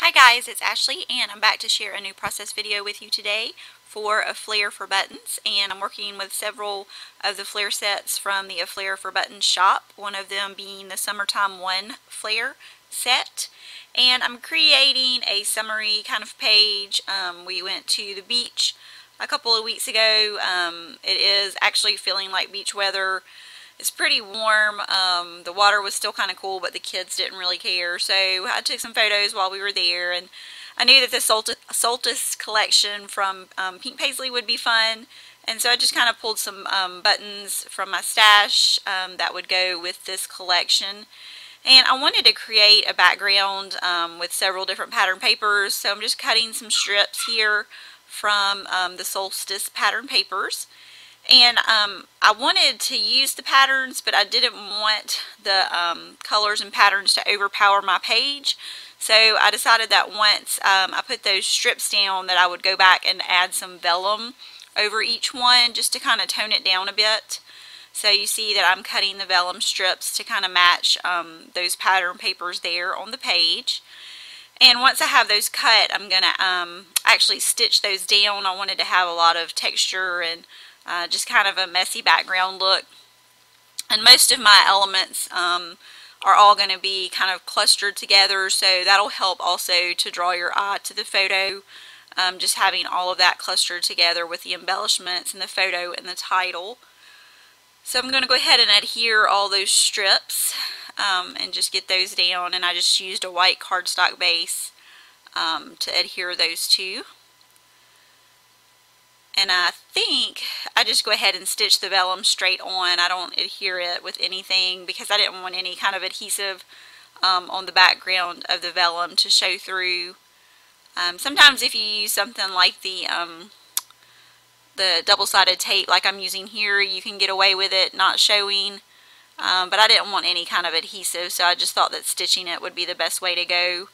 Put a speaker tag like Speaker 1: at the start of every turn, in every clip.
Speaker 1: Hi guys, it's Ashley and I'm back to share a new process video with you today for A Flair for buttons, and I'm working with several of the Flair sets from the A Flair for buttons shop, one of them being the Summertime 1 Flair set. And I'm creating a summary kind of page. We went to the beach a couple of weeks ago. It is actually feeling like beach weather. It's pretty warm. The water was still kind of cool, but the kids didn't really care. So I took some photos while we were there, and I knew that the Solstice collection from Pink Paisley would be fun. And so I just kind of pulled some buttons from my stash that would go with this collection. And I wanted to create a background with several different pattern papers. So I'm just cutting some strips here from the Solstice pattern papers. And I wanted to use the patterns, but I didn't want the colors and patterns to overpower my page. So I decided that once I put those strips down, that I would go back and add some vellum over each one just to kind of tone it down a bit. So you see that I'm cutting the vellum strips to kind of match those pattern papers there on the page. And once I have those cut, I'm going to actually stitch those down. I wanted to have a lot of texture and just kind of a messy background look. And most of my elements are all going to be kind of clustered together, so that'll help also to draw your eye to the photo, just having all of that clustered together with the embellishments and the photo and the title. So I'm going to go ahead and adhere all those strips and just get those down, and I just used a white cardstock base to adhere those to. And I think I just go ahead and stitch the vellum straight on. I don't adhere it with anything because I didn't want any kind of adhesive on the background of the vellum to show through. Sometimes if you use something like the double-sided tape like I'm using here, you can get away with it not showing. But I didn't want any kind of adhesive, so I just thought that stitching it would be the best way to go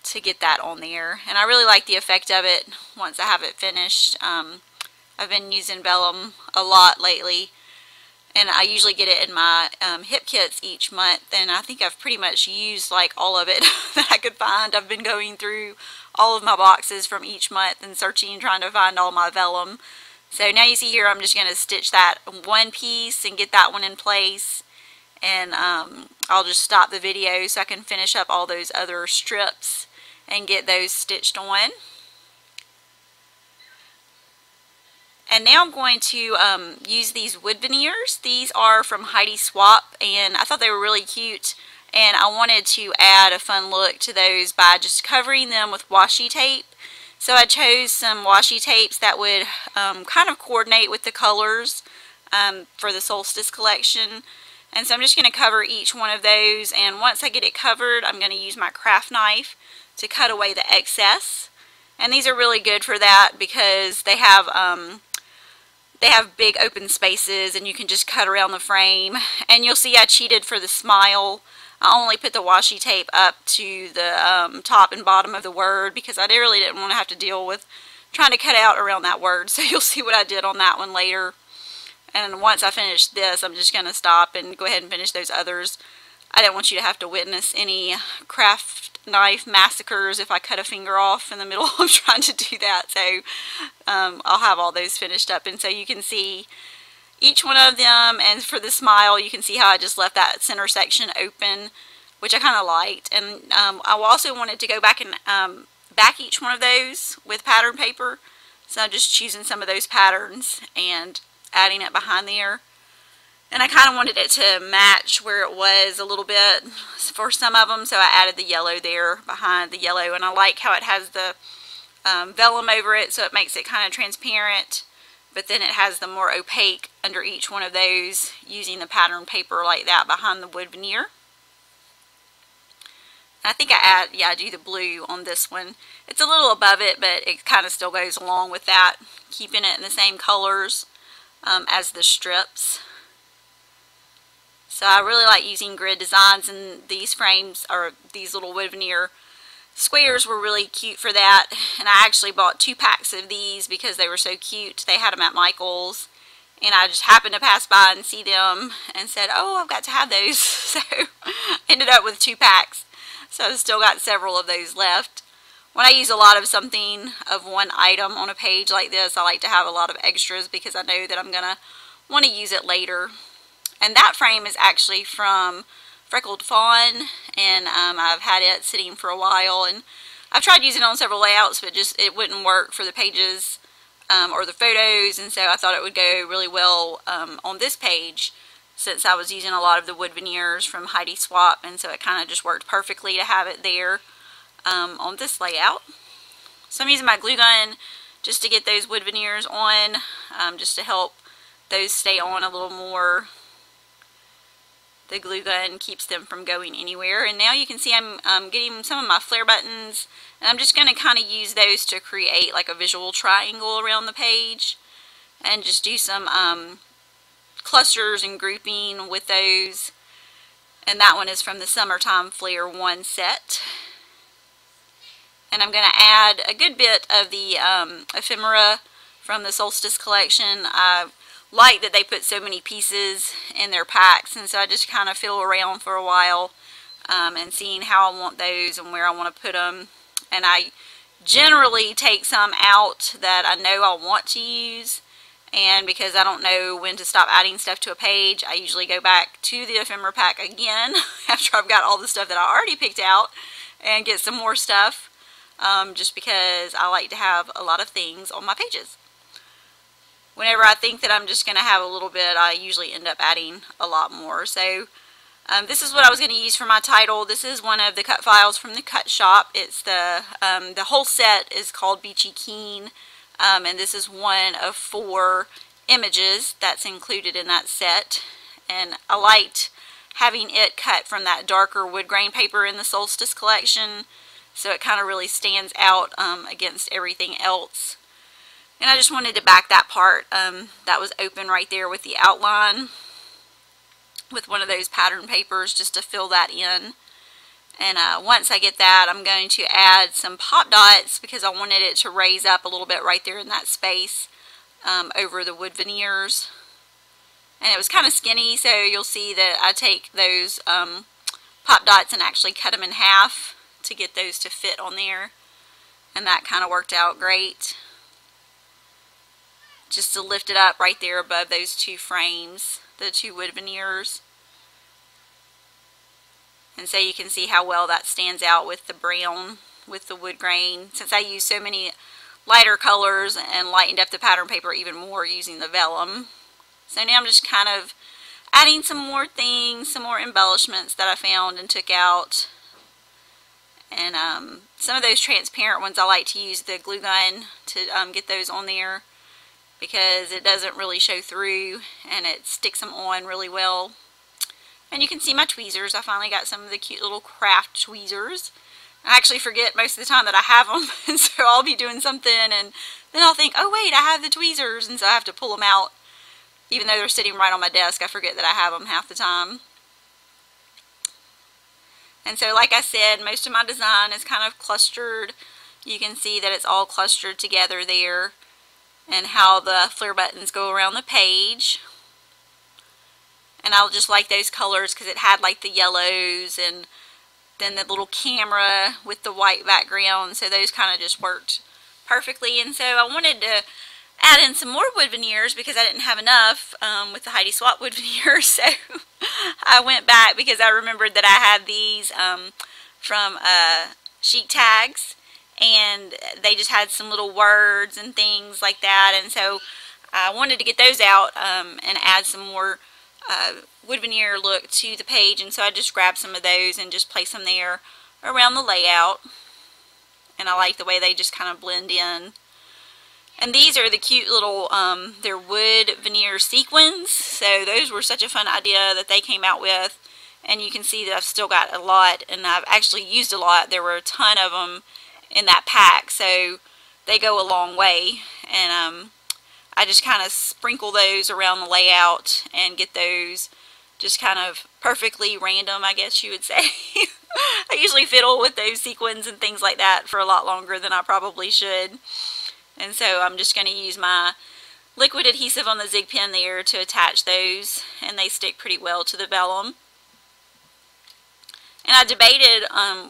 Speaker 1: to get that on there. And I really like the effect of it once I have it finished. I've been using vellum a lot lately, and I usually get it in my hip kits each month, and I think I've pretty much used like all of it that I could find. I've been going through all of my boxes from each month and searching, trying to find all my vellum. So now you see here I'm just going to stitch that one piece and get that one in place, and I'll just stop the video so I can finish up all those other strips and get those stitched on. And now I'm going to use these wood veneers. These are from Heidi Swap, and I thought they were really cute, and I wanted to add a fun look to those by just covering them with washi tape. So I chose some washi tapes that would kind of coordinate with the colors for the Solstice collection. And so I'm just going to cover each one of those, and once I get it covered, I'm going to use my craft knife to cut away the excess. And these are really good for that because they have big open spaces, and you can just cut around the frame. And you'll see I cheated for the smile. I only put the washi tape up to the top and bottom of the word because I really didn't want to have to deal with trying to cut out around that word. So you'll see what I did on that one later. And once I finish this, I'm just going to stop and go ahead and finish those others. I didn't want you to have to witness any craft knife massacres if I cut a finger off in the middle of trying to do that. So I'll have all those finished up, and so you can see each one of them. And for the smile, you can see how I just left that center section open, which I kind of liked. And I also wanted to go back and back each one of those with pattern paper, so I'm just choosing some of those patterns and adding it behind there. And I kind of wanted it to match where it was a little bit for some of them, so I added the yellow there behind the yellow. And I like how it has the vellum over it, so it makes it kind of transparent, but then it has the more opaque under each one of those, using the pattern paper like that behind the wood veneer. I think I do the blue on this one. It's a little above it, but it kind of still goes along with that, keeping it in the same colors as the strips. So I really like using grid designs, and these frames, or these little wood veneer squares, were really cute for that. And I actually bought 2 packs of these because they were so cute. They had them at Michael's, and I just happened to pass by and see them and said, oh, I've got to have those. So ended up with 2 packs. So I've still got several of those left. when I use a lot of something of one item on a page like this, I like to have a lot of extras because I know that I'm going to want to use it later. And that frame is actually from Freckled Fawn, and I've had it sitting for a while, and I've tried using it on several layouts, but just it wouldn't work for the pages or the photos, and so I thought it would go really well on this page since I was using a lot of the wood veneers from Heidi Swap, and so it kind of just worked perfectly to have it there on this layout. So I'm using my glue gun just to get those wood veneers on, just to help those stay on a little more. The glue gun keeps them from going anywhere. And now you can see I'm getting some of my flare buttons, and I'm just going to kind of use those to create like a visual triangle around the page, and just do some clusters and grouping with those. And that one is from the Summertime Flair 1 set. And I'm going to add a good bit of the ephemera from the Solstice collection. I like that they put so many pieces in their packs, and so I just kind of feel around for a while and seeing how I want those and where I want to put them. And I generally take some out that I know I want to use, and because I don't know when to stop adding stuff to a page, I usually go back to the ephemera pack again after I've got all the stuff that I already picked out and get some more stuff. Just because I like to have a lot of things on my pages. Whenever I think that I'm just going to have a little bit, I usually end up adding a lot more. So this is what I was going to use for my title. This is one of the cut files from the cut shop. It's the whole set is called Beachy Keen, and this is one of 4 images that's included in that set. And I liked having it cut from that darker wood grain paper in the Solstice collection, so it kind of really stands out against everything else. And I just wanted to back that part that was open right there with the outline with one of those pattern papers, just to fill that in. And once I get that, I'm going to add some pop dots because I wanted it to raise up a little bit right there in that space over the wood veneers. And it was kind of skinny, so you'll see that I take those pop dots and actually cut them in half to get those to fit on there, and that kind of worked out great, just to lift it up right there above those 2 frames, the 2 wood veneers. And so you can see how well that stands out with the brown, with the wood grain, since I use so many lighter colors and lightened up the pattern paper even more using the vellum. So now I'm just kind of adding some more things, some more embellishments that I found and took out. And some of those transparent ones I like to use the glue gun to get those on there, because it doesn't really show through and it sticks them on really well. And you can see my tweezers. I finally got some of the cute little craft tweezers. I actually forget most of the time that I have them, and so I'll be doing something and then I'll think, oh wait, I have the tweezers, and so I have to pull them out. Even though they're sitting right on my desk, I forget that I have them half the time. And so, like I said, most of my design is kind of clustered. You can see that it's all clustered together there, and how the flare buttons go around the page. And I just like those colors because it had like the yellows and then the little camera with the white background, so those kind of just worked perfectly. And so I wanted to add in some more wood veneers because I didn't have enough with the Heidi Swap wood veneers, so I went back because I remembered that I had these from Chic Tags, and they just had some little words and things like that, and so I wanted to get those out and add some more wood veneer look to the page, and so I just grabbed some of those and just placed them there around the layout, and I like the way they just kind of blend in. And these are the cute little, they're wood veneer sequins, so those were such a fun idea that they came out with, and you can see that I've still got a lot, and I've actually used a lot. There were a ton of them in that pack, so they go a long way, and I just kind of sprinkle those around the layout and get those just kind of perfectly random, I guess you would say. I usually fiddle with those sequins and things like that for a lot longer than I probably should. And so I'm just going to use my liquid adhesive on the zig pen there to attach those, and they stick pretty well to the vellum. And I debated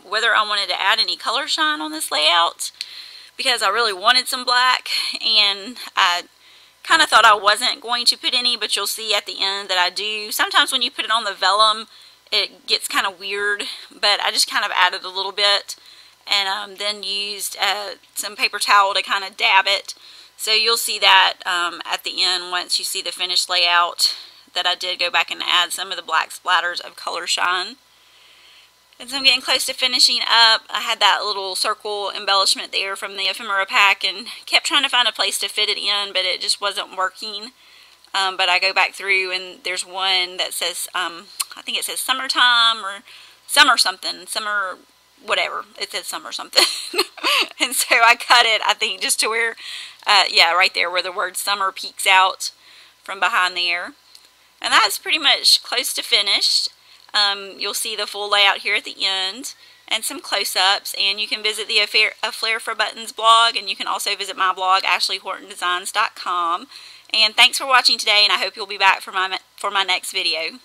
Speaker 1: whether I wanted to add any color shine on this layout, because I really wanted some black, and I kind of thought I wasn't going to put any, but you'll see at the end that I do. Sometimes when you put it on the vellum, it gets kind of weird, but I just kind of added a little bit, and then used some paper towel to kind of dab it. So you'll see that at the end, once you see the finished layout, that I did go back and add some of the black splatters of color shine. And so I'm getting close to finishing up. I had that little circle embellishment there from the ephemera pack and kept trying to find a place to fit it in, but it just wasn't working. But I go back through, and there's one that says, I think it says summertime or summer something, summer whatever. It says summer something. And so I cut it, I think, just to where, yeah, right there where the word summer peeks out from behind there. And that's pretty much close to finished. You'll see the full layout here at the end and some close-ups, and you can visit the A Flair for Buttons blog, and you can also visit my blog, AshleyHortonDesigns.com. And thanks for watching today, and I hope you'll be back for my next video.